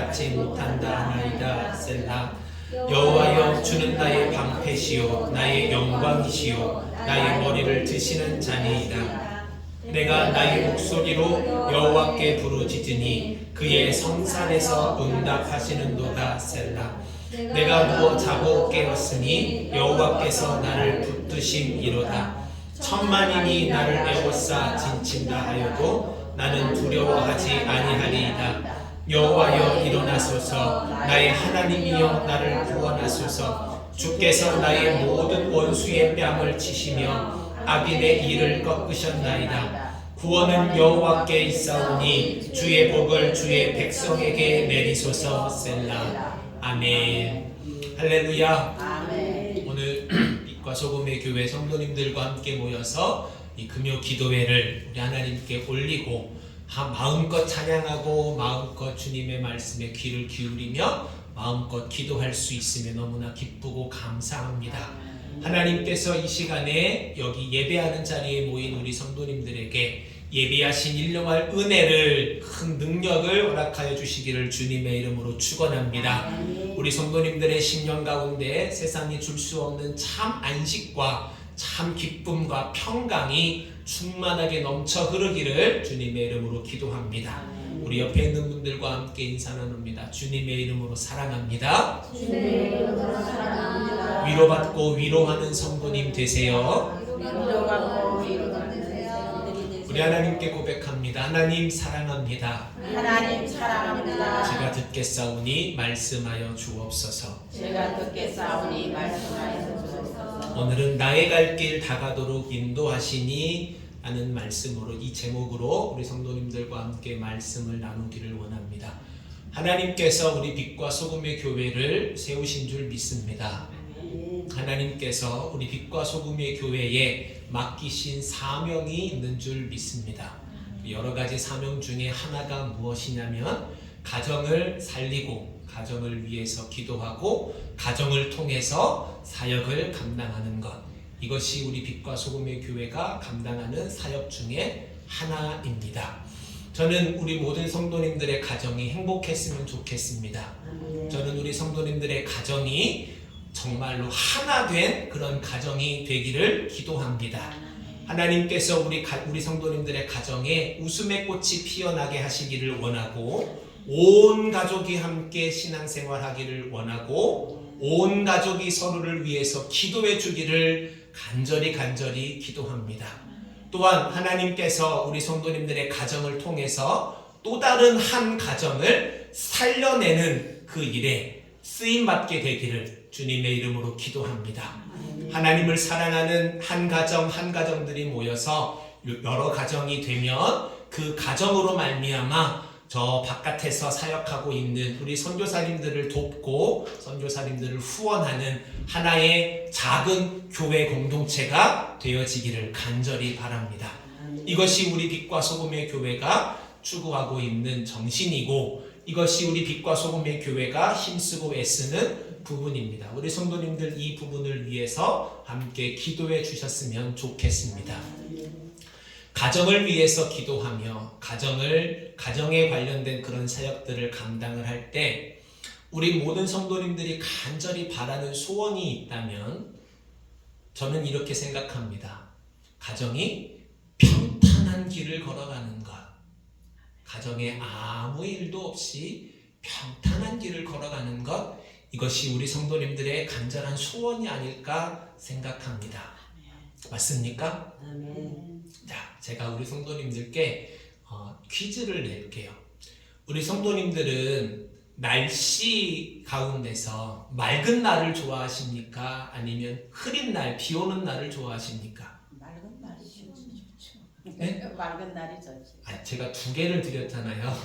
받지 못한다 하나이다. 셀라. 여호와여, 주는 나의 방패시요 나의 영광이시요 나의 머리를 드시는 자니이다. 내가 나의 목소리로 여호와께 부르짖으니 그의 성산에서 응답하시는도다. 셀라. 내가 누워 자고 깨었으니 여호와께서 나를 붙드심이로다. 천만인이 나를 에워싸 진친다 하여도 나는 두려워하지 아니하리이다. 여호와여, 일어나소서. 나의 하나님이여, 나를 구원하소서. 주께서 나의 모든 원수의 뺨을 치시며 악인의 일을 꺾으셨나이다. 구원은 여호와께 있사오니 주의 복을 주의 백성에게 내리소서. 셀라. 아멘. 할렐루야. 아멘. 오늘 빛과 소금의 교회 성도님들과 함께 모여서 이 금요 기도회를 우리 하나님께 올리고 마음껏 찬양하고 마음껏 주님의 말씀에 귀를 기울이며 마음껏 기도할 수 있으면 너무나 기쁘고 감사합니다. 하나님께서 이 시간에 여기 예배하는 자리에 모인 우리 성도님들에게 예비하신 일용할 은혜를, 큰 능력을 허락하여 주시기를 주님의 이름으로 축원합니다. 우리 성도님들의 심령 가운데 세상이 줄 수 없는 참 안식과 참 기쁨과 평강이 충만하게 넘쳐 흐르기를 주님의 이름으로 기도합니다. 우리 옆에 있는 분들과 함께 인사 나눕니다. 주님의 이름으로 사랑합니다. 주님의 이름으로 사랑합니다. 위로받고 위로하는 성도님 되세요. 위로받고 위로받는 우리 하나님께 고백합니다. 하나님 사랑합니다. 하나님 사랑합니다. 제가 듣겠사오니 말씀하여 주옵소서. 제가 듣겠사오니 말씀하여 주옵소서. 오늘은 나의 갈 길 다가도록 인도하시니 하는 말씀으로, 이 제목으로 우리 성도님들과 함께 말씀을 나누기를 원합니다. 하나님께서 우리 빛과 소금의 교회를 세우신 줄 믿습니다. 하나님께서 우리 빛과 소금의 교회에 맡기신 사명이 있는 줄 믿습니다. 여러 가지 사명 중에 하나가 무엇이냐면 가정을 살리고 가정을 위해서 기도하고 가정을 통해서 사역을 감당하는 것, 이것이 우리 빛과 소금의 교회가 감당하는 사역 중에 하나입니다. 저는 우리 모든 성도님들의 가정이 행복했으면 좋겠습니다. 저는 우리 성도님들의 가정이 정말로 하나 된 그런 가정이 되기를 기도합니다. 하나님께서 우리 성도님들의 가정에 웃음의 꽃이 피어나게 하시기를 원하고, 온 가족이 함께 신앙생활하기를 원하고, 온 가족이 서로를 위해서 기도해 주기를 간절히 기도합니다. 또한 하나님께서 우리 성도님들의 가정을 통해서 또 다른 한 가정을 살려내는 그 일에 쓰임받게 되기를 주님의 이름으로 기도합니다. 하나님을 사랑하는 한 가정들이 모여서 여러 가정이 되면 그 가정으로 말미암아 저 바깥에서 사역하고 있는 우리 선교사님들을 돕고 선교사님들을 후원하는 하나의 작은 교회 공동체가 되어지기를 간절히 바랍니다. 이것이 우리 빛과 소금의 교회가 추구하고 있는 정신이고, 이것이 우리 빛과 소금의 교회가 힘쓰고 애쓰는 부분입니다. 우리 성도님들 이 부분을 위해서 함께 기도해 주셨으면 좋겠습니다. 가정을 위해서 기도하며 가정에 관련된 그런 사역들을 감당을 할 때 우리 모든 성도님들이 간절히 바라는 소원이 있다면 저는 이렇게 생각합니다. 가정이 평탄한 길을 걸어가는 것, 가정에 아무 일도 없이 평탄한 길을 걸어가는 것, 이것이 우리 성도님들의 간절한 소원이 아닐까 생각합니다. 맞습니까? 자, 제가 우리 성도님들께 퀴즈를 낼게요. 우리 성도님들은 날씨 가운데서 맑은 날을 좋아하십니까? 아니면 흐린 날, 비 오는 날을 좋아하십니까? 맑은 날이 좋죠. 네? 맑은 날이 좋지. 제가 두 개를 드렸잖아요.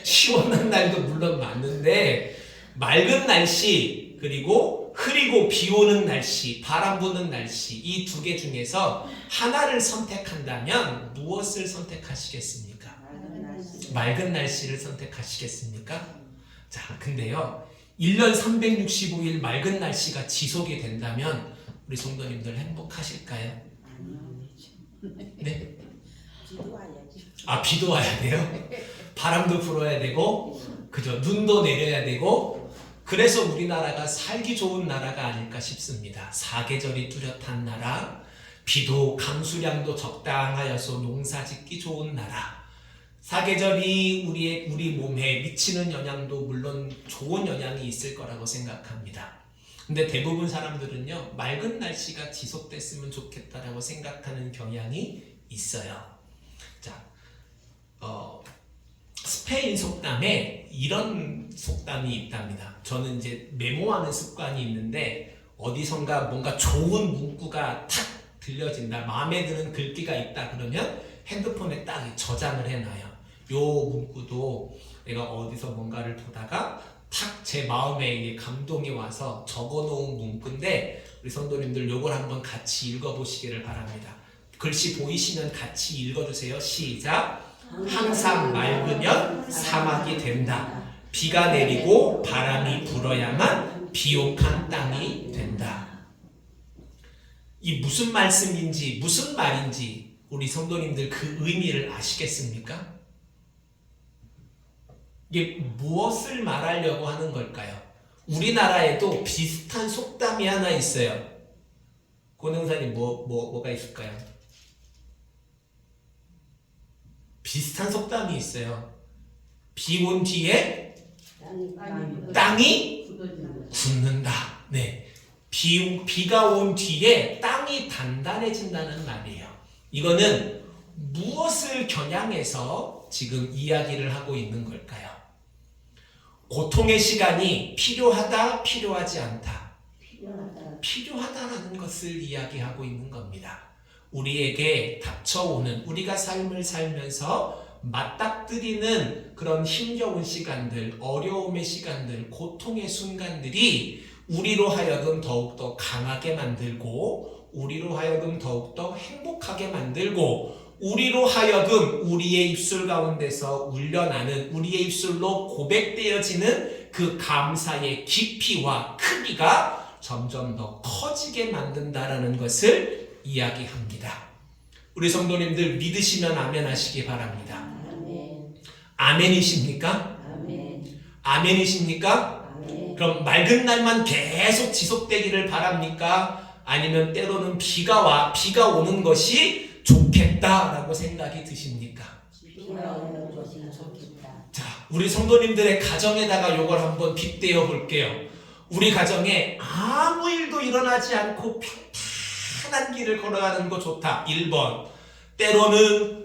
시원한 날도 물론 맞는데, 맑은 날씨 그리고 흐리고 비 오는 날씨, 바람 부는 날씨, 이 두 개 중에서 하나를 선택한다면 무엇을 선택하시겠습니까? 맑은 날씨를 선택하시겠습니까? 자, 근데요, 1년 365일 맑은 날씨가 지속이 된다면 우리 성도님들 행복하실까요? 네? 비도 와야지. 비도 와야 돼요? 바람도 불어야 되고, 그죠? 눈도 내려야 되고 그래서 우리나라가 살기 좋은 나라가 아닐까 싶습니다. 사계절이 뚜렷한 나라, 비도 강수량도 적당하여서 농사짓기 좋은 나라. 사계절이 우리 몸에 미치는 영향도 물론 좋은 영향이 있을 거라고 생각합니다. 근데 대부분 사람들은요, 맑은 날씨가 지속됐으면 좋겠다라고 생각하는 경향이 있어요. 자, 스페인 속담에 이런 속담이 있답니다. 저는 이제 메모하는 습관이 있는데 어디선가 뭔가 좋은 문구가 탁 들려진다, 마음에 드는 글귀가 있다 그러면 핸드폰에 딱 저장을 해놔요. 요 문구도 내가 어디서 뭔가를 보다가 탁 제 마음에 이게 감동이 와서 적어놓은 문구인데 우리 성도님들 요걸 한번 같이 읽어보시기를 바랍니다. 글씨 보이시면 같이 읽어주세요. 시작! 항상 맑으면 사막이 된다. 비가 내리고 바람이 불어야만 비옥한 땅이 된다. 이 무슨 말씀인지 무슨 말인지 우리 성도님들 그 의미를 아시겠습니까? 이게 무엇을 말하려고 하는 걸까요? 우리나라에도 비슷한 속담이 하나 있어요. 권영사님 뭐가 있을까요? 비슷한 속담이 있어요. 비 온 뒤에 땅이 굳는다. 네, 비가 온 뒤에 땅이 단단해진다는 말이에요. 이거는 무엇을 겨냥해서 지금 이야기를 하고 있는 걸까요? 고통의 시간이 필요하다, 필요하지 않다. 필요하다라는 것을 이야기하고 있는 겁니다. 우리에게 닥쳐오는, 우리가 삶을 살면서 맞닥뜨리는 그런 힘겨운 시간들, 어려움의 시간들, 고통의 순간들이 우리로 하여금 더욱더 강하게 만들고, 우리로 하여금 더욱더 행복하게 만들고, 우리로 하여금 우리의 입술 가운데서 울려나는, 우리의 입술로 고백되어지는 그 감사의 깊이와 크기가 점점 더 커지게 만든다라는 것을 이야기합니다. 우리 성도님들 믿으시면 아멘 하시기 바랍니다. 아멘이십니까? 아멘이십니까? 그럼 맑은 날만 계속 지속되기를 바랍니까? 아니면 때로는 비가 오는 것이 좋겠다라고 생각이 드십니까? 자, 우리 성도님들의 가정에다가 요걸 한번 빗대어 볼게요. 우리 가정에 아무 일도 일어나지 않고 평탄한 길을 걸어가는 거 좋다. 1번. 때로는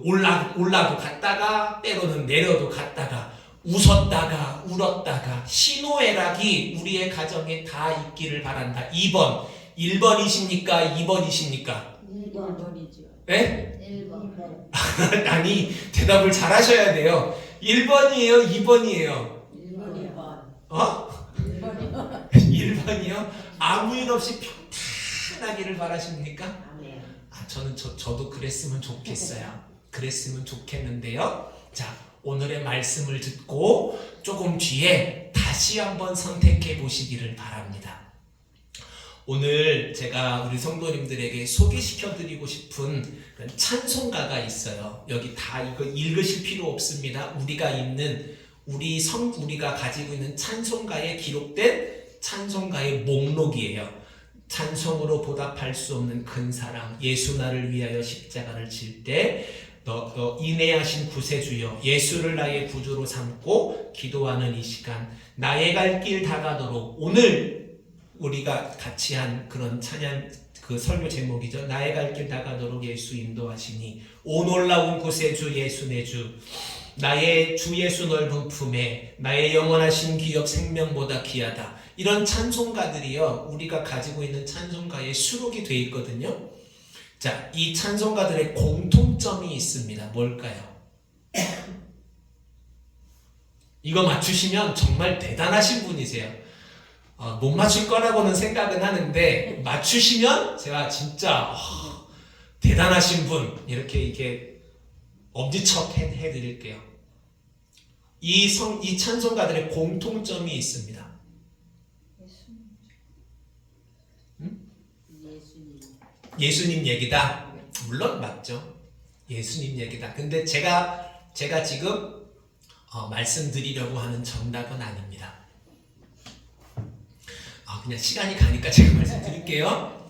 올라도 갔다가 때로는 내려도 갔다가 웃었다가 울었다가 희노애락이 우리의 가정에 다 있기를 바란다. 2번. 1번이십니까? 2번이십니까? 1번이죠. 네? 1번. 아니, 대답을 잘 하셔야 돼요. 1번이에요? 2번이에요? 1번. 어? 1번이요. 1번이요? 아무 일 없이 평탄하기를 바라십니까? 아멘. 저도 그랬으면 좋겠어요. 그랬으면 좋겠는데요. 자, 오늘의 말씀을 듣고 조금 뒤에 다시 한번 선택해 보시기를 바랍니다. 오늘 제가 우리 성도님들에게 소개시켜 드리고 싶은 찬송가가 있어요. 여기 다 이거 읽으실 필요 없습니다. 우리가 가지고 있는 찬송가에 기록된 찬송가의 목록이에요. 찬송으로 보답할 수 없는 큰 사랑, 예수 나를 위하여 십자가를 질 때 너 인내하신 구세주여, 예수를 나의 구주로 삼고 기도하는 이 시간, 나의 갈 길 다가도록, 오늘 우리가 같이 한 그런 찬양 그 설교 제목이죠. 나의 갈 길 다가도록 예수 인도하시니, 오 놀라운 구세주 예수 내 주, 나의 주 예수 넓은 품에 나의 영원하신 기업 생명보다 귀하다. 이런 찬송가들이요, 우리가 가지고 있는 찬송가에 수록이 되어 있거든요. 자, 이 찬송가들의 공통점이 있습니다. 뭘까요? 이거 맞추시면 정말 대단하신 분이세요. 못 맞출 거라고는 생각은 하는데 맞추시면 제가 진짜 대단하신 분 이렇게 엄지척 해드릴게요. 이 찬송가들의 공통점이 있습니다. 예수님 얘기다. 물론 맞죠. 예수님 얘기다. 근데 제가 지금 말씀드리려고 하는 정답은 아닙니다. 그냥 시간이 가니까 제가 말씀드릴게요.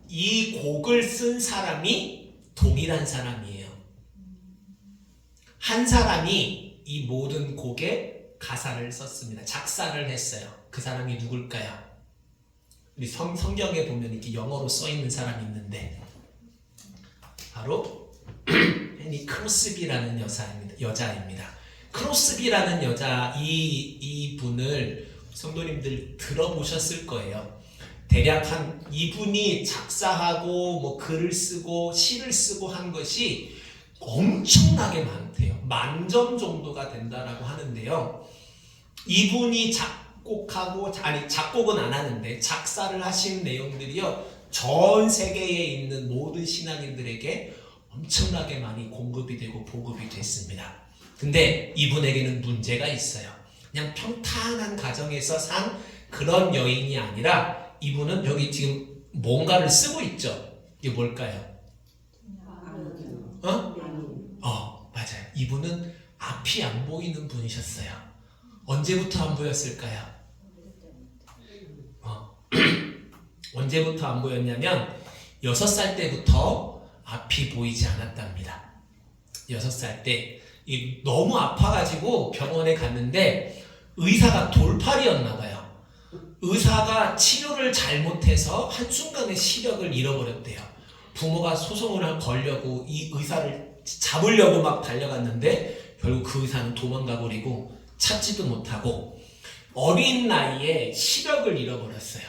이 곡을 쓴 사람이 동일한 사람이에요. 한 사람이 이 모든 곡에 가사를 썼습니다. 작사를 했어요. 그 사람이 누굴까요? 우리 성경에 보면 이렇게 영어로 써 있는 사람이 있는데 바로 헨리 크로스비라는 여자입니다. 크로스비라는 여자 이 분을 성도님들 들어보셨을 거예요. 대략 이분이 작사하고 뭐 글을 쓰고 시를 쓰고 한 것이 엄청나게 많대요. 10,000점 정도가 된다라고 하는데요. 이분이 작곡은 안 하는데 작사를 하신 내용들이요. 전 세계에 있는 모든 신앙인들에게 엄청나게 많이 공급이 되고 보급이 됐습니다. 근데 이분에게는 문제가 있어요. 그냥 평탄한 가정에서 산 그런 여인이 아니라 이분은 여기 지금 뭔가를 쓰고 있죠. 이게 뭘까요? 맞아요. 이분은 앞이 안 보이는 분이셨어요. 언제부터 안 보였을까요? 언제부터 안 보였냐면 6살 때부터 앞이 보이지 않았답니다. 6살 때 너무 아파가지고 병원에 갔는데 의사가 돌팔이었나 봐요. 의사가 치료를 잘못해서 한순간에 시력을 잃어버렸대요. 부모가 소송을 걸려고 이 의사를 잡으려고 막 달려갔는데 결국 그 의사는 도망가 버리고 찾지도 못하고 어린 나이에 시력을 잃어버렸어요.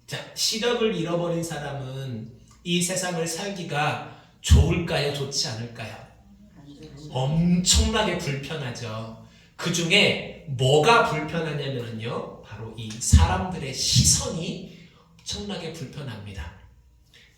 자, 시력을 잃어버린 사람은 이 세상을 살기가 좋을까요? 좋지 않을까요? 엄청나게 불편하죠. 그 중에 뭐가 불편하냐면요, 바로 이 사람들의 시선이 엄청나게 불편합니다.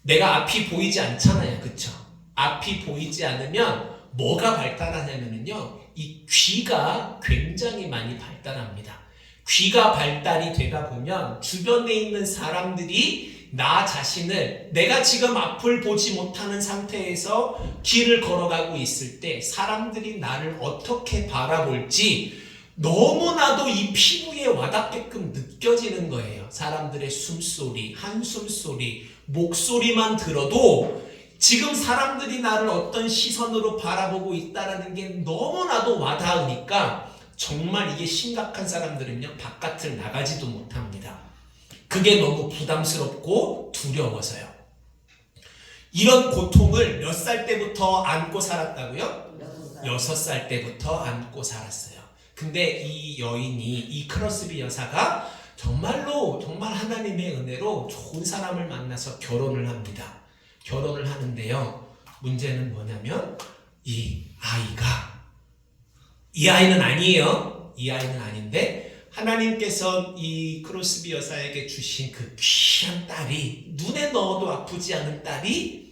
내가 앞이 보이지 않잖아요, 그쵸? 앞이 보이지 않으면 뭐가 발달하냐면요, 이 귀가 굉장히 많이 발달합니다. 귀가 발달이 되다 보면 주변에 있는 사람들이 나 자신을 내가 지금 앞을 보지 못하는 상태에서 길을 걸어가고 있을 때 사람들이 나를 어떻게 바라볼지 너무나도 이 피부에 와닿게끔 느껴지는 거예요. 사람들의 숨소리, 한숨소리, 목소리만 들어도 지금 사람들이 나를 어떤 시선으로 바라보고 있다는 게 너무나도 와닿으니까 정말 이게 심각한 사람들은요, 바깥을 나가지도 못합니다. 그게 너무 부담스럽고 두려워서요. 이런 고통을 몇 살 때부터 안고 살았다고요? 6살 때부터 안고 살았어요. 근데 이 여인이, 이 크로스비 여사가 정말 하나님의 은혜로 좋은 사람을 만나서 결혼을 합니다. 결혼을 하는데요, 문제는 뭐냐면 이 아이는 아니에요. 이 아이는 아닌데 하나님께서 이 크로스비 여사에게 주신 그 귀한 딸이, 눈에 넣어도 아프지 않은 딸이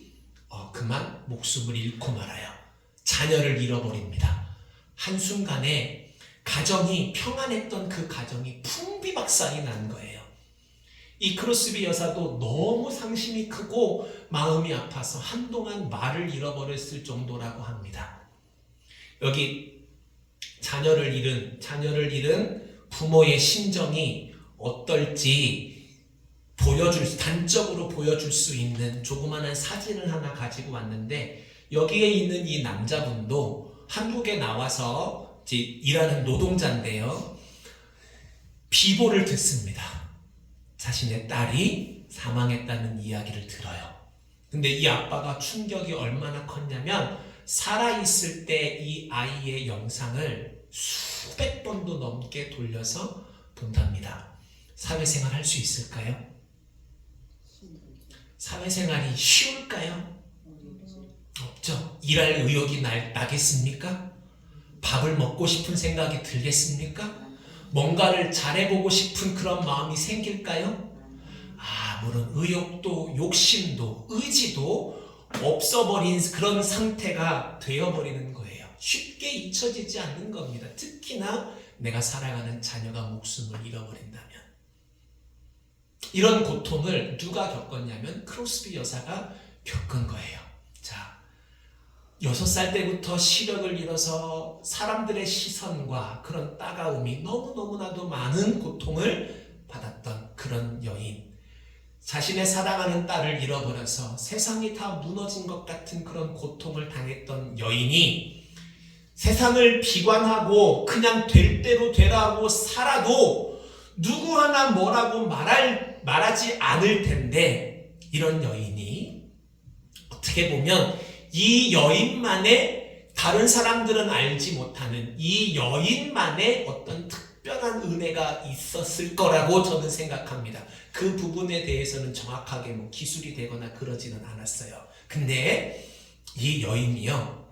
그만 목숨을 잃고 말아요. 자녀를 잃어버립니다. 한순간에 가정이 평안했던 그 가정이 풍비박산이 난 거예요. 이 크로스비 여사도 너무 상심이 크고 마음이 아파서 한동안 말을 잃어버렸을 정도라고 합니다. 여기 자녀를 잃은 부모의 심정이 어떨지 단적으로 보여줄 수 있는 조그마한 사진을 하나 가지고 왔는데, 여기에 있는 이 남자분도 한국에 나와서 이제 일하는 노동자인데요, 비보를 듣습니다. 자신의 딸이 사망했다는 이야기를 들어요. 근데 이 아빠가 충격이 얼마나 컸냐면 살아있을 때 이 아이의 영상을 수백 번도 넘게 돌려서 본답니다. 사회생활 할 수 있을까요? 사회생활이 쉬울까요? 없죠. 일할 의욕이 나겠습니까? 밥을 먹고 싶은 생각이 들겠습니까? 뭔가를 잘해보고 싶은 그런 마음이 생길까요? 아무런 의욕도 욕심도 의지도 없어버린 그런 상태가 되어버리는 거예요. 쉽게 잊혀지지 않는 겁니다. 특히나 내가 사랑하는 자녀가 목숨을 잃어버린다면. 이런 고통을 누가 겪었냐면 크로스비 여사가 겪은 거예요. 자, 6살 때부터 시력을 잃어서 사람들의 시선과 그런 따가움이 너무너무나도 많은 고통을 받았던 그런 여인, 자신의 사랑하는 딸을 잃어버려서 세상이 다 무너진 것 같은 그런 고통을 당했던 여인이 세상을 비관하고 그냥 될 대로 되라고 살아도 누구 하나 뭐라고 말하지 않을 텐데, 이런 여인이 어떻게 보면 이 여인만의, 다른 사람들은 알지 못하는 이 여인만의 어떤 특별한 은혜가 있었을 거라고 저는 생각합니다. 그 부분에 대해서는 정확하게 기술이 되거나 그러지는 않았어요. 근데 이 여인이요,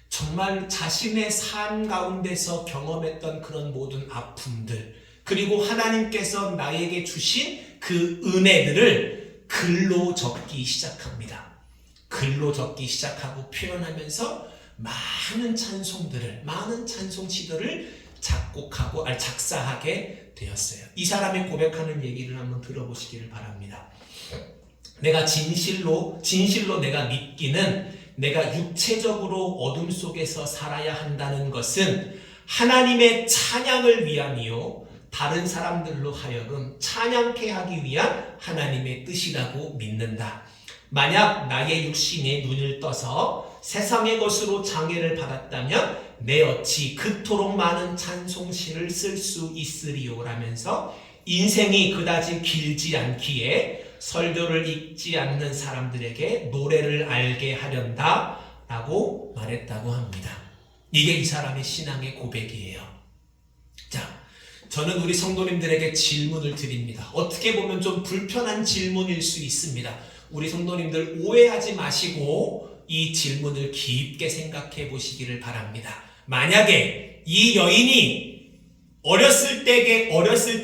정말 자신의 삶 가운데서 경험했던 그런 모든 아픔들, 그리고 하나님께서 나에게 주신 그 은혜들을 글로 적기 시작합니다. 글로 적기 시작하고 표현하면서 많은 찬송들을, 많은 찬송시들을 작사하게 되었어요. 이 사람이 고백하는 얘기를 한번 들어보시기를 바랍니다. 내가 진실로 내가 믿기는, 내가 육체적으로 어둠 속에서 살아야 한다는 것은 하나님의 찬양을 위함이요, 다른 사람들로 하여금 찬양케 하기 위한 하나님의 뜻이라고 믿는다. 만약 나의 육신에 눈을 떠서 세상의 것으로 장애를 받았다면 내 어찌 그토록 많은 찬송시를 쓸 수 있으리요 라면서 인생이 그다지 길지 않기에 설교를 읽지 않는 사람들에게 노래를 알게 하련다 라고 말했다고 합니다. 이게 이 사람의 신앙의 고백이에요. 자, 저는 우리 성도님들에게 질문을 드립니다. 어떻게 보면 좀 불편한 질문일 수 있습니다. 우리 성도님들 오해하지 마시고 이 질문을 깊게 생각해 보시기를 바랍니다. 만약에 이 여인이 어렸을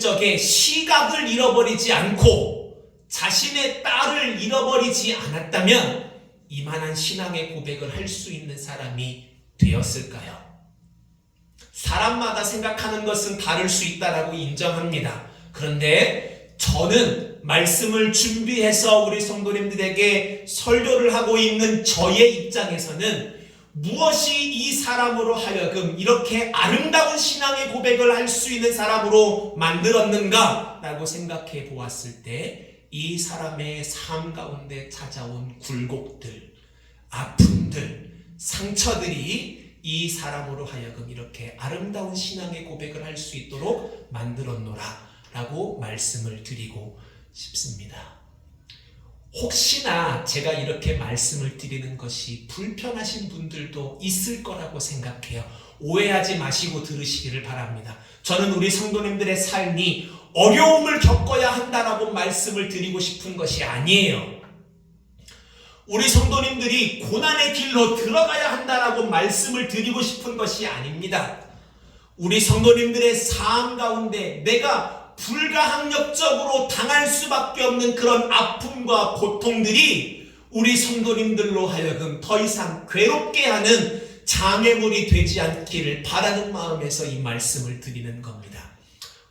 적에 시각을 잃어버리지 않고 자신의 딸을 잃어버리지 않았다면 이만한 신앙의 고백을 할 수 있는 사람이 되었을까요? 사람마다 생각하는 것은 다를 수 있다라고 인정합니다. 그런데 저는 말씀을 준비해서 우리 성도님들에게 설교를 하고 있는 저의 입장에서는 무엇이 이 사람으로 하여금 이렇게 아름다운 신앙의 고백을 할 수 있는 사람으로 만들었는가 라고 생각해 보았을 때 이 사람의 삶 가운데 찾아온 굴곡들, 아픔들, 상처들이 이 사람으로 하여금 이렇게 아름다운 신앙의 고백을 할 수 있도록 만들었노라 라고 말씀을 드리고 싶습니다. 혹시나 제가 이렇게 말씀을 드리는 것이 불편하신 분들도 있을 거라고 생각해요. 오해하지 마시고 들으시기를 바랍니다. 저는 우리 성도님들의 삶이 어려움을 겪어야 한다라고 말씀을 드리고 싶은 것이 아니에요. 우리 성도님들이 고난의 길로 들어가야 한다라고 말씀을 드리고 싶은 것이 아닙니다. 우리 성도님들의 삶 가운데 내가 불가항력적으로 당할 수밖에 없는 그런 아픔과 고통들이 우리 성도님들로 하여금 더 이상 괴롭게 하는 장애물이 되지 않기를 바라는 마음에서 이 말씀을 드리는 겁니다.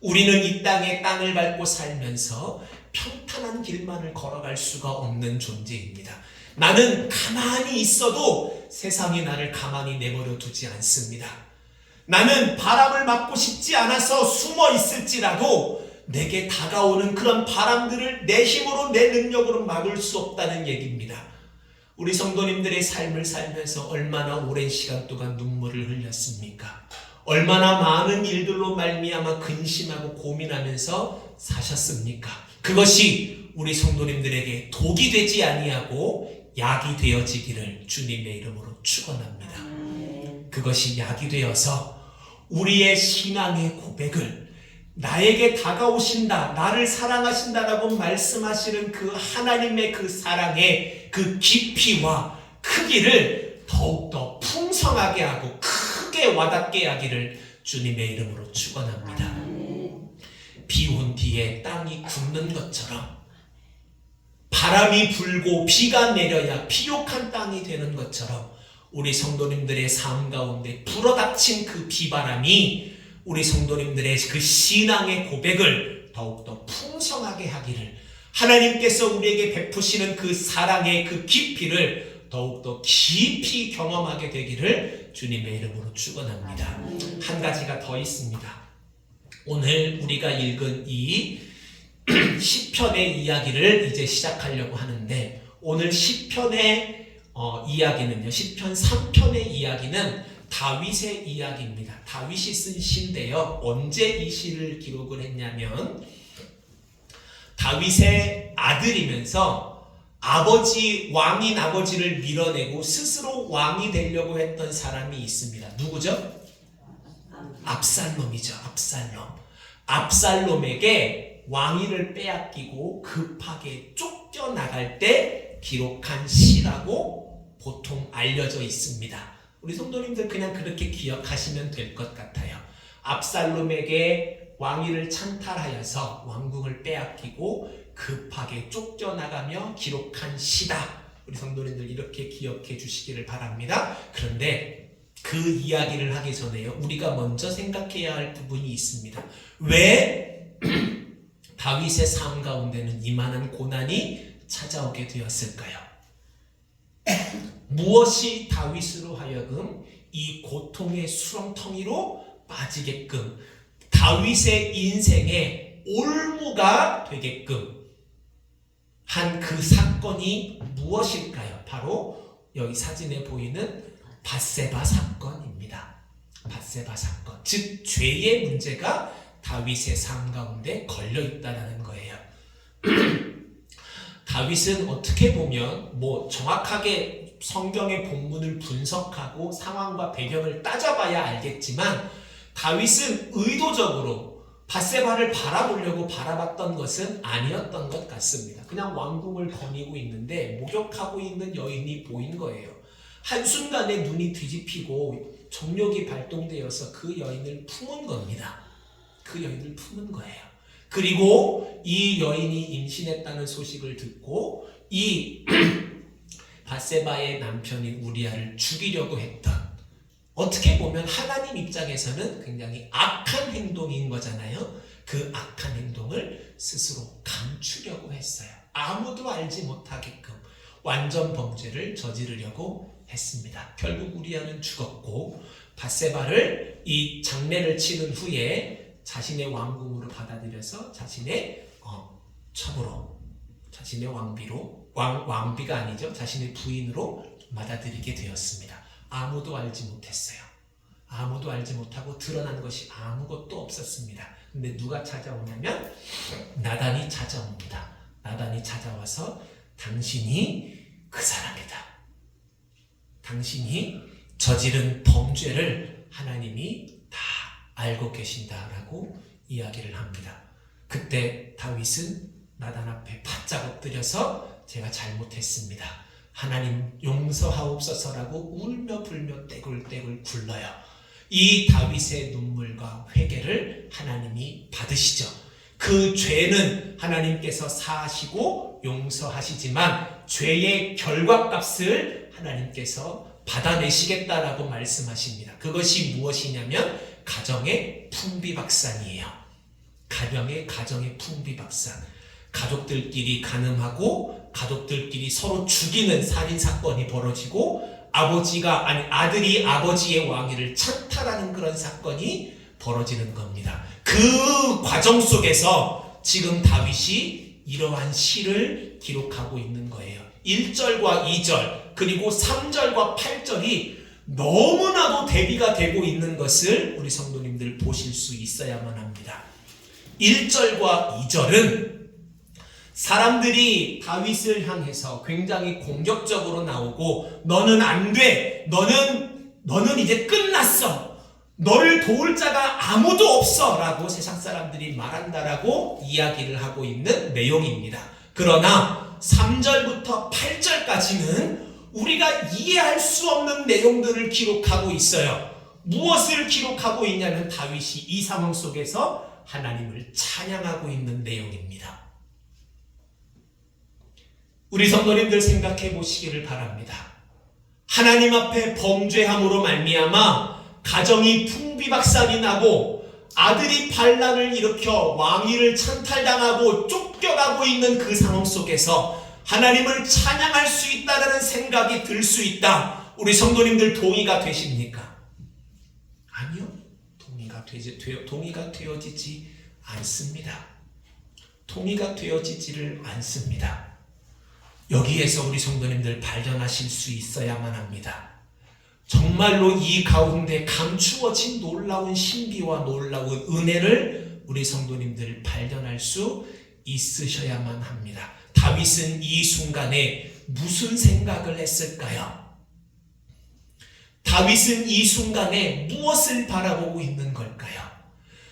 우리는 이 땅에 땅을 밟고 살면서 평탄한 길만을 걸어갈 수가 없는 존재입니다. 나는 가만히 있어도 세상이 나를 가만히 내버려 두지 않습니다. 나는 바람을 맞고 싶지 않아서 숨어 있을지라도 내게 다가오는 그런 바람들을 내 힘으로, 내 능력으로 막을 수 없다는 얘기입니다. 우리 성도님들의 삶을 살면서 얼마나 오랜 시간 동안 눈물을 흘렸습니까? 얼마나 많은 일들로 말미암아 근심하고 고민하면서 사셨습니까? 그것이 우리 성도님들에게 독이 되지 아니하고 약이 되어지기를 주님의 이름으로 축원합니다. 그것이 약이 되어서 우리의 신앙의 고백을, 나에게 다가오신다, 나를 사랑하신다라고 말씀하시는 그 하나님의 그 사랑의 그 깊이와 크기를 더욱더 풍성하게 하고 크게 와닿게 하기를 주님의 이름으로 축원합니다. 비 온 뒤에 땅이 굳는 것처럼, 바람이 불고 비가 내려야 비옥한 땅이 되는 것처럼 우리 성도님들의 삶 가운데 불어닥친 그 비바람이 우리 성도님들의 그 신앙의 고백을 더욱더 풍성하게 하기를, 하나님께서 우리에게 베푸시는 그 사랑의 그 깊이를 더욱더 깊이 경험하게 되기를 주님의 이름으로 축원합니다. 한 가지가 더 있습니다. 오늘 우리가 읽은 이 시편의 이야기를 이제 시작하려고 하는데, 오늘 시편의 이야기는요, 시편 3편의 이야기는 다윗의 이야기입니다. 다윗이 쓴 시인데요, 언제 이 시를 기록을 했냐면 다윗의 아들이면서 왕인 아버지를 밀어내고 스스로 왕이 되려고 했던 사람이 있습니다. 누구죠? 압살롬이죠. 압살롬에게 왕위를 빼앗기고 급하게 쫓겨나갈 때 기록한 시라고 보통 알려져 있습니다. 우리 성도님들 그냥 그렇게 기억하시면 될 것 같아요. 압살롬에게 왕위를 찬탈하여서 왕궁을 빼앗기고 급하게 쫓겨나가며 기록한 시다. 우리 성도님들 이렇게 기억해 주시기를 바랍니다. 그런데 그 이야기를 하기 전에요, 우리가 먼저 생각해야 할 부분이 있습니다. 왜 다윗의 삶 가운데는 이만한 고난이 찾아오게 되었을까요? 무엇이 다윗으로 하여금 이 고통의 수렁텅이로 빠지게끔, 다윗의 인생의 올무가 되게끔 한 그 사건이 무엇일까요? 바로 여기 사진에 보이는 밧세바 사건입니다. 밧세바 사건, 즉 죄의 문제가 다윗의 삶 가운데 걸려 있다는 거예요. 다윗은 어떻게 보면 정확하게 성경의 본문을 분석하고 상황과 배경을 따져봐야 알겠지만, 다윗은 의도적으로 밧세바를 바라보려고 바라봤던 것은 아니었던 것 같습니다. 그냥 왕궁을 거니고 있는데 목욕하고 있는 여인이 보인 거예요. 한순간에 눈이 뒤집히고 정욕이 발동되어서 그 여인을 품은 겁니다. 그 여인을 품은 거예요. 그리고 이 여인이 임신했다는 소식을 듣고 이 밧세바의 남편인 우리아를 죽이려고 했던, 어떻게 보면 하나님 입장에서는 굉장히 악한 행동인 거잖아요. 그 악한 행동을 스스로 감추려고 했어요. 아무도 알지 못하게끔 완전 범죄를 저지르려고 했습니다. 결국 우리아는 죽었고, 밧세바를 이 장례를 치른 후에 자신의 왕궁으로 받아들여서 자신의 첩으로, 자신의 왕비가 아니죠, 자신의 부인으로 받아들이게 되었습니다. 아무도 알지 못했어요. 아무도 알지 못하고 드러난 것이 아무것도 없었습니다. 근데 누가 찾아오냐면 나단이 찾아옵니다. 나단이 찾아와서 당신이 그 사람이다. 당신이 저지른 범죄를 하나님이 다 알고 계신다라고 이야기를 합니다. 그때 다윗은 나단 앞에 바짝 엎드려서 제가 잘못했습니다, 하나님 용서하옵소서라고 울며 불며 떼굴떼굴 굴러요. 이 다윗의 눈물과 회개를 하나님이 받으시죠. 그 죄는 하나님께서 사하시고 용서하시지만 죄의 결과값을 하나님께서 받아내시겠다라고 말씀하십니다. 그것이 무엇이냐면 가정의 풍비박산이에요. 가정의 풍비박산. 가족들끼리 간음하고 가족들끼리 서로 죽이는 살인사건이 벌어지고, 아들이 아버지의 왕위를 찬탈하는 그런 사건이 벌어지는 겁니다. 그 과정 속에서 지금 다윗이 이러한 시를 기록하고 있는 거예요. 1절과 2절 그리고 3절과 8절이 너무나도 대비가 되고 있는 것을 우리 성도님들 보실 수 있어야만 합니다. 1절과 2절은 사람들이 다윗을 향해서 굉장히 공격적으로 나오고, 너는 안 돼, 너는 이제 끝났어, 너를 도울 자가 아무도 없어 라고 세상 사람들이 말한다라고 이야기를 하고 있는 내용입니다. 그러나 3절부터 8절까지는 우리가 이해할 수 없는 내용들을 기록하고 있어요. 무엇을 기록하고 있냐면 다윗이 이 상황 속에서 하나님을 찬양하고 있는 내용입니다. 우리 성도님들 생각해 보시기를 바랍니다. 하나님 앞에 범죄함으로 말미암아 가정이 풍비박산이 나고 아들이 반란을 일으켜 왕위를 찬탈당하고 쫓겨가고 있는 그 상황 속에서 하나님을 찬양할 수 있다라는 생각이 들 수 있다. 우리 성도님들 동의가 되십니까? 아니요. 동의가 되어지지 않습니다. 동의가 되어지지를 않습니다. 여기에서 우리 성도님들 발견하실 수 있어야만 합니다. 정말로 이 가운데 감추어진 놀라운 신비와 놀라운 은혜를 우리 성도님들 발견할 수 있으셔야만 합니다. 다윗은 이 순간에 무슨 생각을 했을까요? 다윗은 이 순간에 무엇을 바라보고 있는 걸까요?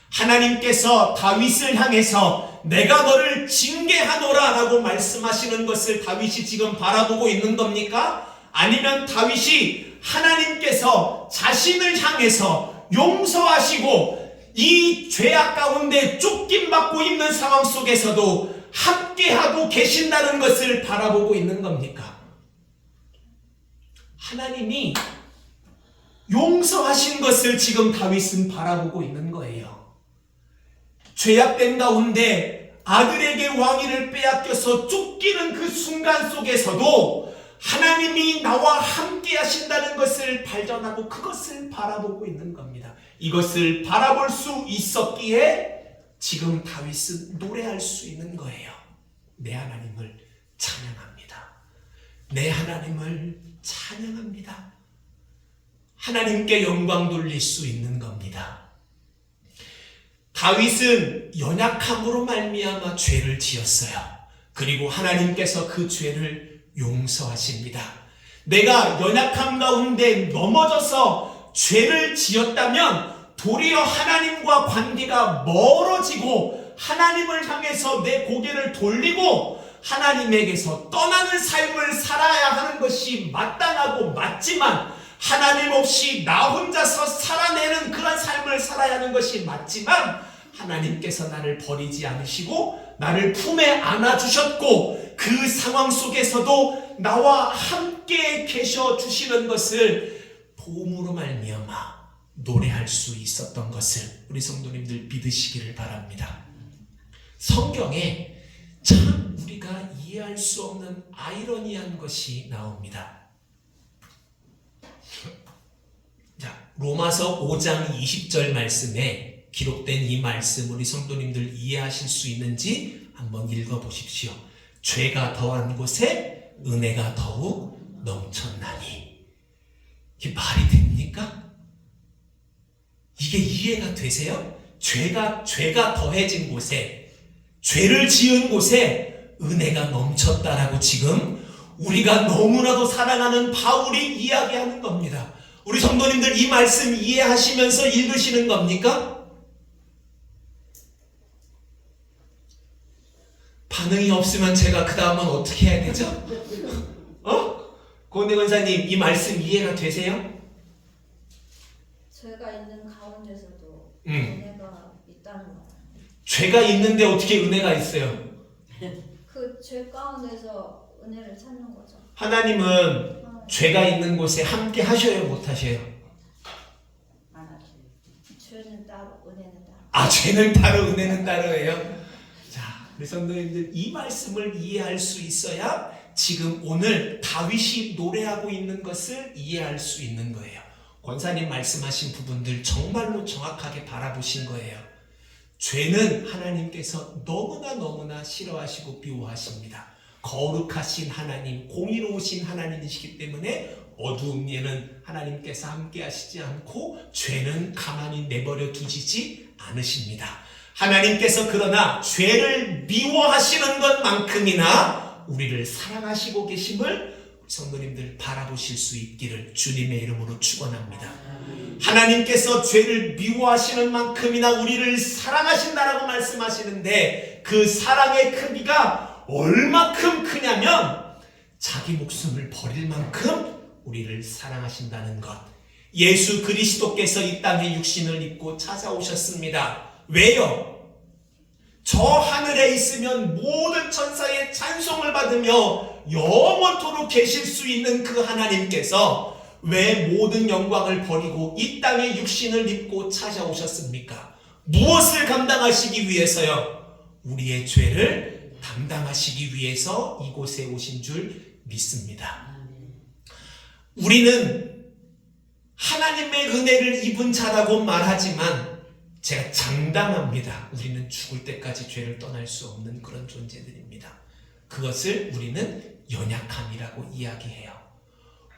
하나님께서 다윗을 향해서 내가 너를 징계하노라 라고 말씀하시는 것을 다윗이 지금 바라보고 있는 겁니까? 아니면 다윗이 하나님께서 자신을 향해서 용서하시고 이 죄악 가운데 쫓김받고 있는 상황 속에서도 함께하고 계신다는 것을 바라보고 있는 겁니까? 하나님이 용서하신 것을 지금 다윗은 바라보고 있는 거예요. 죄악된 가운데 아들에게 왕위를 빼앗겨서 쫓기는 그 순간 속에서도 하나님이 나와 함께 하신다는 것을 발견하고 그것을 바라보고 있는 겁니다. 이것을 바라볼 수 있었기에 지금 다윗은 노래할 수 있는 거예요. 내 하나님을 찬양합니다. 내 하나님을 찬양합니다. 하나님께 영광 돌릴 수 있는 겁니다. 다윗은 연약함으로 말미암아 죄를 지었어요. 그리고 하나님께서 그 죄를 용서하십니다. 내가 연약함 가운데 넘어져서 죄를 지었다면 도리어 하나님과 관계가 멀어지고 하나님을 향해서 내 고개를 돌리고 하나님에게서 떠나는 삶을 살아야 하는 것이 마땅하고 맞지만 하나님 없이 나 혼자서 살아내는 그런 삶을 살아야 하는 것이 맞지만 하나님께서 나를 버리지 않으시고 나를 품에 안아주셨고 그 상황 속에서도 나와 함께 계셔 주시는 것을 도움으로 말미암아 노래할 수 있었던 것을 우리 성도님들 믿으시기를 바랍니다. 성경에 참 우리가 이해할 수 없는 아이러니한 것이 나옵니다. 자, 로마서 5장 20절 말씀에 기록된 이 말씀 우리 성도님들 이해하실 수 있는지 한번 읽어보십시오. 죄가 더한 곳에 은혜가 더욱 넘쳤나니. 이게 말이 됩니까? 이게 이해가 되세요? 죄가 더해진 곳에, 죄를 지은 곳에 은혜가 넘쳤다라고 지금 우리가 너무나도 사랑하는 바울이 이야기하는 겁니다. 우리 성도님들 이 말씀 이해하시면서 읽으시는 겁니까? 반응이 없으면 제가 그 다음은 어떻게 해야 되죠? 고은혜 권사님 이 말씀 이해가 되세요? 죄가 있는 가운데서도 은혜가 있다는 거예요. 죄가 있는데 어떻게 은혜가 있어요? 그 죄 가운데서 은혜를 찾는 거죠. 하나님은 죄가 있는 곳에 함께 하셔요, 못 하셔요? 안 하지. 죄는 따로, 은혜는 따로. 아, 죄는 따로, 은혜는 따로예요? 자, 우리 성도님들 이 말씀을 이해할 수 있어야 지금 오늘 다윗이 노래하고 있는 것을 이해할 수 있는 거예요. 권사님 말씀하신 부분들 정말로 정확하게 바라보신 거예요. 죄는 하나님께서 너무나 싫어하시고 미워하십니다. 거룩하신 하나님, 공의로우신 하나님이시기 때문에 어두운 예는 하나님께서 함께 하시지 않고 죄는 가만히 내버려 두시지 않으십니다. 하나님께서 그러나 죄를 미워하시는 것만큼이나 우리를 사랑하시고 계심을 성도님들 바라보실 수 있기를 주님의 이름으로 축원합니다. 하나님께서 죄를 미워하시는 만큼이나 우리를 사랑하신다라고 말씀하시는데 그 사랑의 크기가 얼마큼 크냐면 자기 목숨을 버릴 만큼 우리를 사랑하신다는 것. 예수 그리스도께서 이 땅에 육신을 입고 찾아오셨습니다. 왜요? 저 하늘에 있으면 모든 천사의 찬송을 받으며 영원토록 계실 수 있는 그 하나님께서 왜 모든 영광을 버리고 이 땅에 육신을 입고 찾아오셨습니까? 무엇을 감당하시기 위해서요? 우리의 죄를 담당하시기 위해서 이곳에 오신 줄 믿습니다. 아멘. 우리는 하나님의 은혜를 입은 자라고 말하지만 제가 장담합니다. 우리는 죽을 때까지 죄를 떠날 수 없는 그런 존재들입니다. 그것을 우리는 연약함이라고 이야기해요.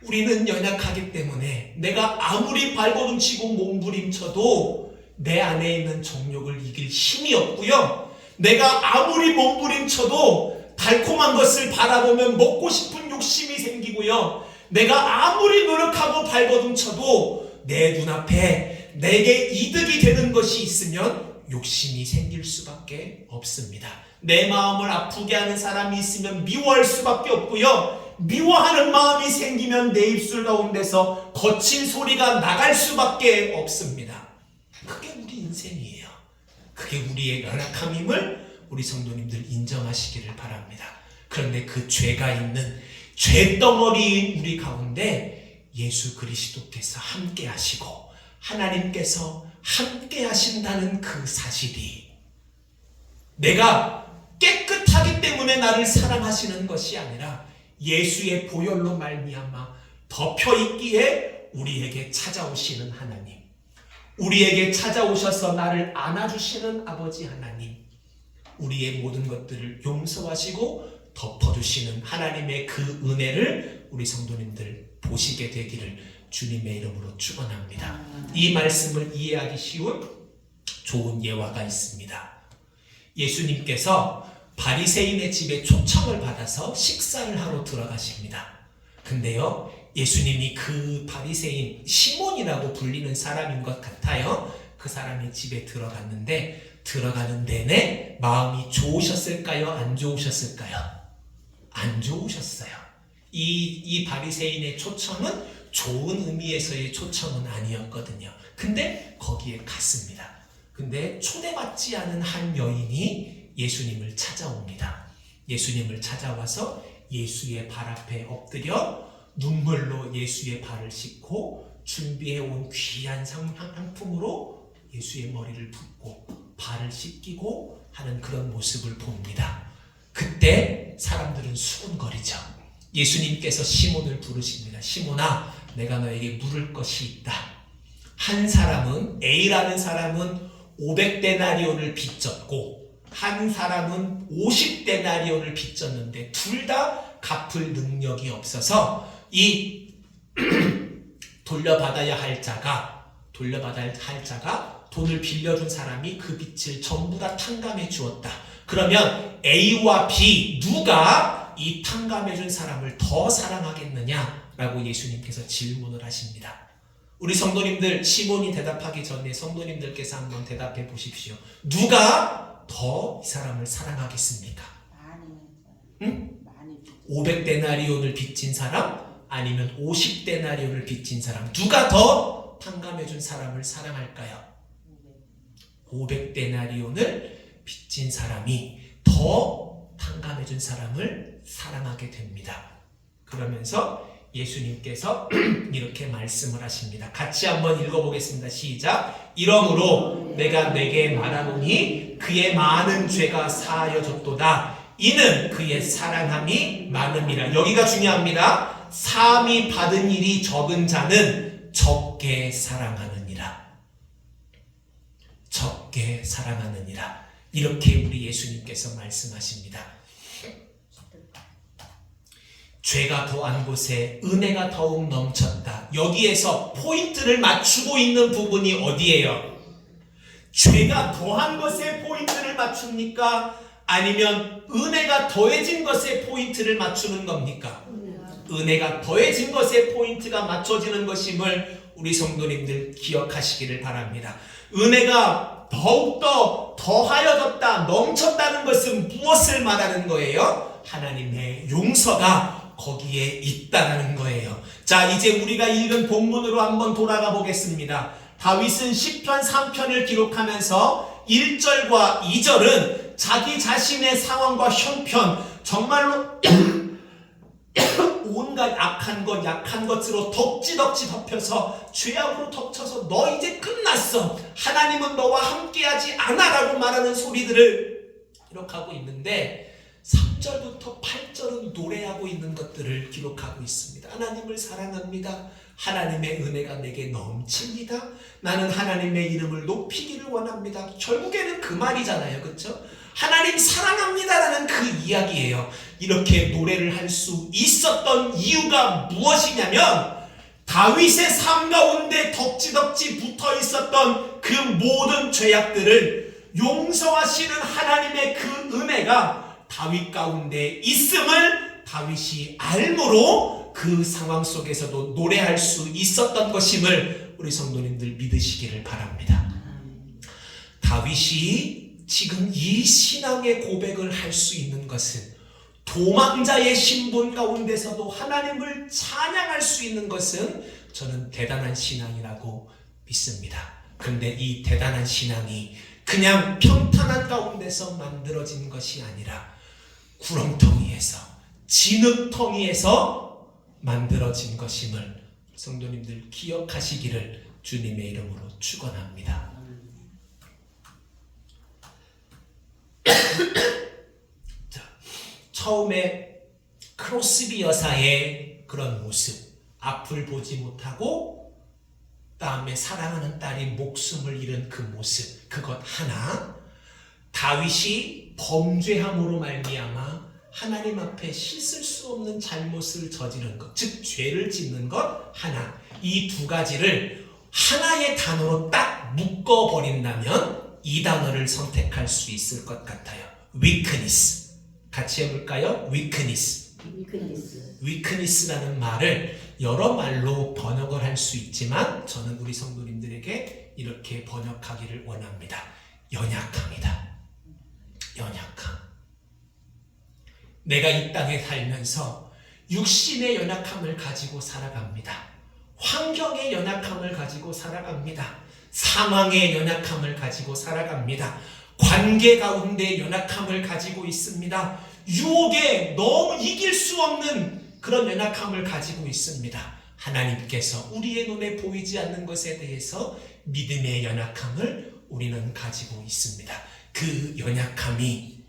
우리는 연약하기 때문에 내가 아무리 발버둥치고 몸부림쳐도 내 안에 있는 정욕을 이길 힘이 없고요. 내가 아무리 몸부림쳐도 달콤한 것을 바라보면 먹고 싶은 욕심이 생기고요. 내가 아무리 노력하고 발버둥쳐도 내 눈앞에 내게 이득이 되는 것이 있으면 욕심이 생길 수밖에 없습니다. 내 마음을 아프게 하는 사람이 있으면 미워할 수밖에 없고요. 미워하는 마음이 생기면 내 입술 가운데서 거친 소리가 나갈 수밖에 없습니다. 그게 우리 인생이에요. 그게 우리의 연약함임을 우리 성도님들 인정하시기를 바랍니다. 그런데 그 죄가 있는 죄덩어리인 우리 가운데 예수 그리스도께서 함께 하시고 하나님께서 함께 하신다는 그 사실이 내가 깨끗하기 때문에 나를 사랑하시는 것이 아니라 예수의 보혈로 말미암아 덮여있기에 우리에게 찾아오시는 하나님, 우리에게 찾아오셔서 나를 안아주시는 아버지 하나님, 우리의 모든 것들을 용서하시고 덮어주시는 하나님의 그 은혜를 우리 성도님들 보시게 되기를 주님의 이름으로 축원합니다. 이 말씀을 이해하기 쉬운 좋은 예화가 있습니다. 예수님께서 바리새인의 집에 초청을 받아서 식사를 하러 들어가십니다. 근데요, 예수님이 그 바리새인 시몬이라고 불리는 사람인 것 같아요. 그 사람의 집에 들어갔는데 들어가는 내내 마음이 좋으셨을까요? 안 좋으셨을까요? 안 좋으셨어요. 이 바리새인의 초청은 좋은 의미에서의 초청은 아니었거든요. 근데 거기에 갔습니다. 근데 초대받지 않은 한 여인이 예수님을 찾아옵니다. 예수님을 찾아와서 예수의 발 앞에 엎드려 눈물로 예수의 발을 씻고 준비해온 귀한 상품으로 예수의 머리를 붓고 발을 씻기고 하는 그런 모습을 봅니다. 그때 사람들은 수군거리죠. 예수님께서 시몬을 부르십니다. 시몬아, 내가 너에게 물을 것이 있다. 한 사람은, A라는 사람은 500데나리온을 빚졌고 한 사람은 50데나리온을 빚졌는데 둘 다 갚을 능력이 없어서 이 돌려받아야 할 자가 돈을 빌려준 사람이 그 빚을 전부 다 탕감해 주었다. 그러면 A와 B 누가 이 탕감해 준 사람을 더 사랑하겠느냐라고 예수님께서 질문을 하십니다. 우리 성도님들, 시몬이 대답하기 전에 성도님들께서 한번 대답해 보십시오. 누가 더 이 사람을 사랑하겠습니까? 응? 500데나리온을 빚진 사람 아니면 50데나리온을 빚진 사람, 누가 더 탕감해 준 사람을 사랑할까요? 500데나리온을 빚진 사람이 더 탕감해 준 사람을 사랑하게 됩니다. 그러면서 예수님께서 이렇게 말씀을 하십니다. 같이 한번 읽어보겠습니다. 시작. 이러므로 내가 내게 말하노니 그의 많은 죄가 사하여졌도다. 이는 그의 사랑함이 많음이라. 여기가 중요합니다. 사함이 받은 일이 적은 자는 적게 사랑하느니라. 적게 사랑하느니라. 이렇게 우리 예수님께서 말씀하십니다. 죄가 더한 곳에 은혜가 더욱 넘쳤다. 여기에서 포인트를 맞추고 있는 부분이 어디예요? 죄가 더한 것에 포인트를 맞춥니까? 아니면 은혜가 더해진 것에 포인트를 맞추는 겁니까? 은혜가 더해진 것에 포인트가 맞춰지는 것임을 우리 성도님들 기억하시기를 바랍니다. 은혜가 더욱더 더하여졌다, 넘쳤다는 것은 무엇을 말하는 거예요? 하나님의 용서가 거기에 있다는 거예요. 자, 이제 우리가 읽은 본문으로 한번 돌아가 보겠습니다. 다윗은 시편 3편을 기록하면서 1절과 2절은 자기 자신의 상황과 형편, 정말로 온갖 약한 것으로 덕지덕지 덮여서 죄악으로 덮쳐서 너 이제 끝났어, 하나님은 너와 함께하지 않아 라고 말하는 소리들을 기록하고 있는데 3절부터 8절은 노래하고 있는 것들을 기록하고 있습니다. 하나님을 사랑합니다. 하나님의 은혜가 내게 넘칩니다. 나는 하나님의 이름을 높이기를 원합니다. 결국에는 그 말이잖아요. 그렇죠? 하나님 사랑합니다라는 그 이야기예요. 이렇게 노래를 할 수 있었던 이유가 무엇이냐면 다윗의 삶 가운데 덕지덕지 붙어 있었던 그 모든 죄악들을 용서하시는 하나님의 그 은혜가 다윗 가운데 있음을 다윗이 알므로 그 상황 속에서도 노래할 수 있었던 것임을 우리 성도님들 믿으시기를 바랍니다. 다윗이 지금 이 신앙의 고백을 할 수 있는 것은 도망자의 신분 가운데서도 하나님을 찬양할 수 있는 것은 저는 대단한 신앙이라고 믿습니다. 근데 이 대단한 신앙이 그냥 평탄한 가운데서 만들어진 것이 아니라 구렁텅이에서 진흙텅이에서 만들어진 것임을 성도님들 기억하시기를 주님의 이름으로 축원합니다. 자, 처음에 크로스비 여사의 그런 모습, 앞을 보지 못하고 다음에 사랑하는 딸이 목숨을 잃은 그 모습, 그것 하나, 다윗이 범죄함으로 말미암아 하나님 앞에 씻을 수 없는 잘못을 저지른 것, 즉 죄를 짓는 것 하나, 이 두 가지를 하나의 단어로 딱 묶어버린다면 이 단어를 선택할 수 있을 것 같아요. weakness. 같이 해볼까요? weakness. weakness라는 말을 여러 말로 번역을 할 수 있지만 저는 우리 성도님들에게 이렇게 번역하기를 원합니다. 연약함이다. 연약함. 내가 이 땅에 살면서 육신의 연약함을 가지고 살아갑니다. 환경의 연약함을 가지고 살아갑니다. 상황의 연약함을 가지고 살아갑니다. 관계 가운데 연약함을 가지고 있습니다. 유혹에 너무 이길 수 없는 그런 연약함을 가지고 있습니다. 하나님께서 우리의 눈에 보이지 않는 것에 대해서 믿음의 연약함을 우리는 가지고 있습니다. 그 연약함이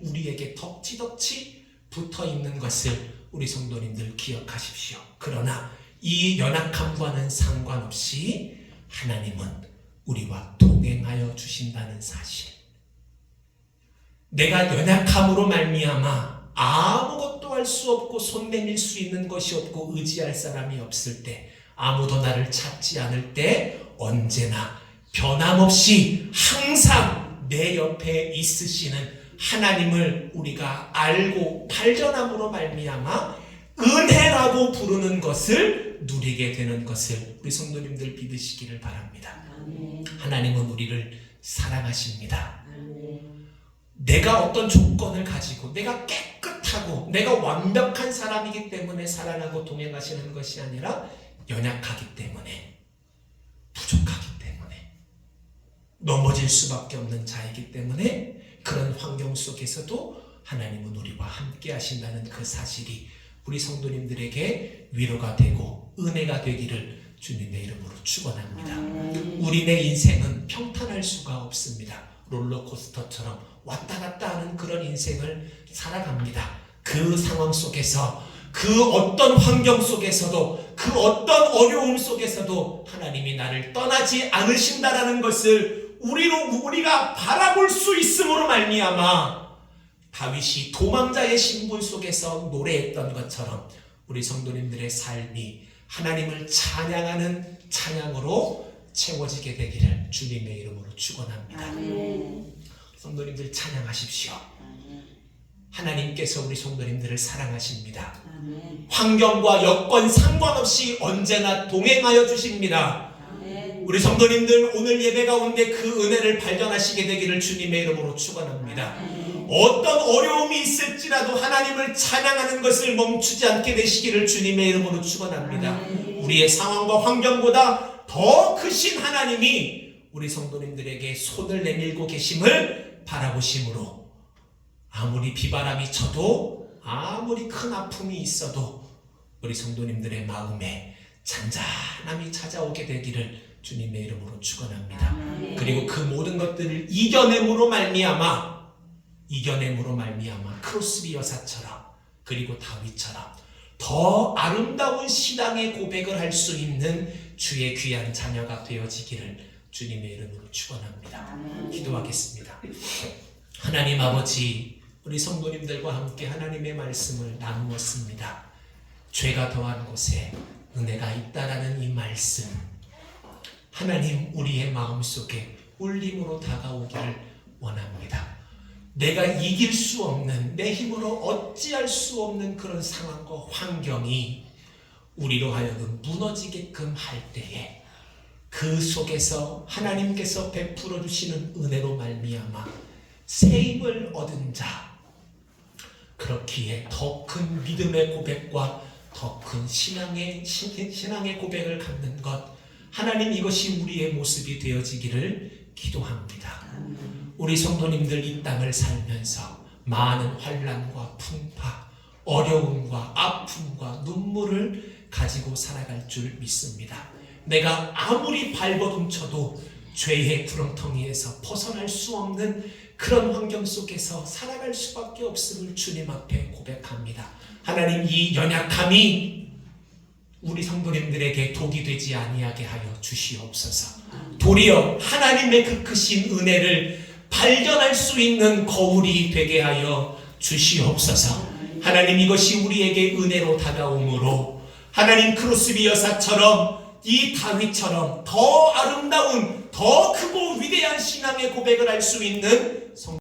우리에게 덕지덕지 붙어 있는 것을 우리 성도님들 기억하십시오. 그러나 이 연약함과는 상관없이 하나님은 우리와 동행하여 주신다는 사실. 내가 연약함으로 말미암아 아무것도 할 수 없고 손 내밀 수 있는 것이 없고 의지할 사람이 없을 때, 아무도 나를 찾지 않을 때 언제나 변함없이 항상 내 옆에 있으시는 하나님을 우리가 알고 발견함으로 말미암아 은혜라고 부르는 것을 누리게 되는 것을 우리 성도님들 믿으시기를 바랍니다. 하나님은 우리를 사랑하십니다. 내가 어떤 조건을 가지고 내가 깨끗하고 내가 완벽한 사람이기 때문에 사랑하고 동행하시는 것이 아니라 연약하기 때문에, 부족하기 때문에, 넘어질 수밖에 없는 자이기 때문에 그런 환경 속에서도 하나님은 우리와 함께 하신다는 그 사실이 우리 성도님들에게 위로가 되고 은혜가 되기를 주님의 이름으로 축원합니다. 우리의 인생은 평탄할 수가 없습니다. 롤러코스터처럼 왔다 갔다 하는 그런 인생을 살아갑니다. 그 상황 속에서, 그 어떤 환경 속에서도, 그 어떤 어려움 속에서도 하나님이 나를 떠나지 않으신다라는 것을 우리가 바라볼 수 있음으로 말미암아 다윗이 도망자의 신분 속에서 노래했던 것처럼 우리 성도님들의 삶이 하나님을 찬양하는 찬양으로 채워지게 되기를 주님의 이름으로 축원합니다. 성도님들 찬양하십시오. 하나님께서 우리 성도님들을 사랑하십니다. 환경과 여건 상관없이 언제나 동행하여 주십니다. 우리 성도님들 오늘 예배 가운데 그 은혜를 발견하시게 되기를 주님의 이름으로 축원합니다. 어떤 어려움이 있을지라도 하나님을 찬양하는 것을 멈추지 않게 되시기를 주님의 이름으로 축원합니다. 우리의 상황과 환경보다 더 크신 하나님이 우리 성도님들에게 손을 내밀고 계심을 바라보심으로 아무리 비바람이 쳐도, 아무리 큰 아픔이 있어도 우리 성도님들의 마음에 잔잔함이 찾아오게 되기를 주님의 이름으로 축원합니다. 그리고 그 모든 것들을 이겨냄으로 말미암아 이겨냄으로 말미암아 크로스비 여사처럼 그리고 다윗처럼 더 아름다운 신앙의 고백을 할 수 있는 주의 귀한 자녀가 되어지기를 주님의 이름으로 축원합니다. 아멘. 기도하겠습니다. 하나님 아버지, 우리 성도님들과 함께 하나님의 말씀을 나누었습니다. 죄가 더한 곳에 은혜가 있다라는 이 말씀, 하나님 우리의 마음속에 울림으로 다가오기를 원합니다. 내가 이길 수 없는, 내 힘으로 어찌할 수 없는 그런 상황과 환경이 우리로 하여금 무너지게끔 할 때에 그 속에서 하나님께서 베풀어 주시는 은혜로 말미암아 새 힘을 얻은 자, 그렇기에 더 큰 믿음의 고백과 더 큰 신앙의 고백을 갖는 것, 하나님 이것이 우리의 모습이 되어지기를 기도합니다. 우리 성도님들 이 땅을 살면서 많은 환난과 풍파, 어려움과 아픔과 눈물을 가지고 살아갈 줄 믿습니다. 내가 아무리 발버둥쳐도 죄의 구렁텅이에서 벗어날 수 없는 그런 환경 속에서 살아갈 수밖에 없음을 주님 앞에 고백합니다. 하나님, 이 연약함이 우리 성도님들에게 독이 되지 아니하게 하여 주시옵소서. 도리어 하나님의 그 크신 은혜를 발견할 수 있는 거울이 되게 하여 주시옵소서. 하나님, 이것이 우리에게 은혜로 다가오므로 하나님 크로스비 여사처럼 이 다윗처럼 더 아름다운, 더 크고 위대한 신앙의 고백을 할 수 있는